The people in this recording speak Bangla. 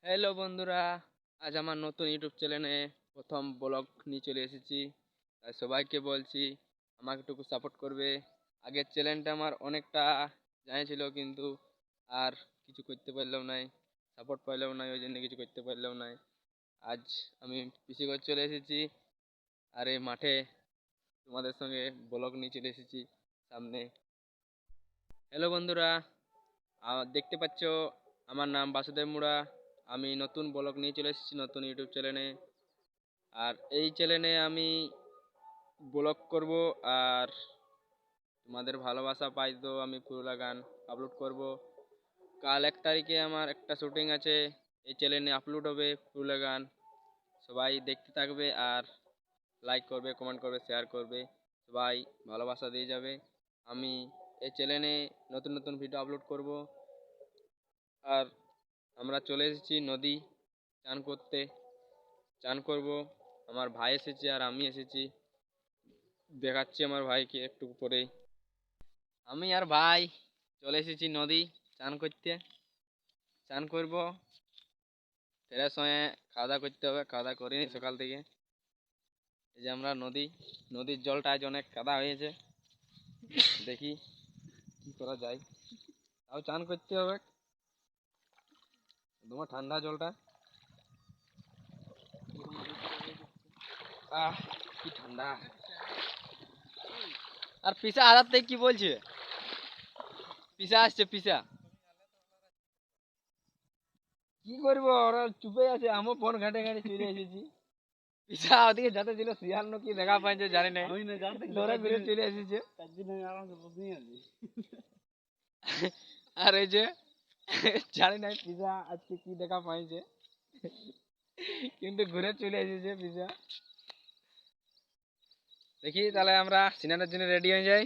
হ্যালো বন্ধুরা, আজ আমার নতুন ইউটিউব চ্যানেলে প্রথম ব্লগ নিয়ে চলে এসেছি। তাই সবাইকে বলছি আমাকে একটু সাপোর্ট করবে। আগের চ্যানেলটা আমার অনেকটা জানিয়েছিল, কিন্তু আর কিছু করতে পারলাম না, সাপোর্ট পাইলাম না, ওই জন্য কিছু করতে পারলাম না। আজ আমি পিসি করে চলে এসেছি, আর এই মাঠে তোমাদের সঙ্গে ব্লগ নিয়ে চলে এসেছি সামনে। হ্যালো বন্ধুরা, দেখতে পাচ্ছ আমার নাম বাসুদেব মুড়া। আমি নতুন ব্লগ নিয়ে চলে এসেছি নতুন ইউটিউব চ্যানেলে। আর এই চ্যানেলে আমি ব্লগ করব, আর তোমাদের ভালোবাসা পাই তো আমি পুরোলা গান আপলোড করব। কাল 1 তারিখে আমার একটা শুটিং আছে, এই চ্যানেলে আপলোড হবে পুরোলা গান। সবাই দেখতে থাকবে, আর লাইক করবে, কমেন্ট করবে, শেয়ার করবে, সবাই ভালোবাসা দিয়ে যাবে। আমি এই চ্যানেলে নতুন নতুন ভিডিও আপলোড করব। আর আমরা চলে এসেছি নদী চান করতে, চান করব। আমার ভাই এসেছে আর আমি এসেছি, দেখাচ্ছি আমার ভাইকে একটু পরেই। আমি আর ভাই চলে এসেছি নদী চান করতে, চান করব। ফেরার সময় খাওয়া দাওয়া করতে হবে, খাওয়া দাওয়া করিনি সকাল থেকে। এই যে আমরা নদীর জলটা আজ অনেক কাদা হয়েছে, দেখি কি করা যায়। তাও চান করতে হবে, তোমার ঠান্ডা জলটা। আহ, কি ঠান্ডা। আর পিসা আদার থেকে কি বলছে? পিসা আসছে, পিসা কি করবো, ওরা চুপে আছে, আমিও ফোন ঘাটে ঘাটে চলে এসেছি। পিসা ওদিকে যাতে ছিল শিয়াল কি দেখা পাইছে জানি না, ধরে ঘুরে চলে এসেছে। আর এই যে জানি না পিসা আজকে কি দেখা পাইছে, কিন্তু ঘুরে চলে এসেছে পিসা। দেখি তাহলে আমরা সিনেমার জন্য রেডি হয়ে যাই।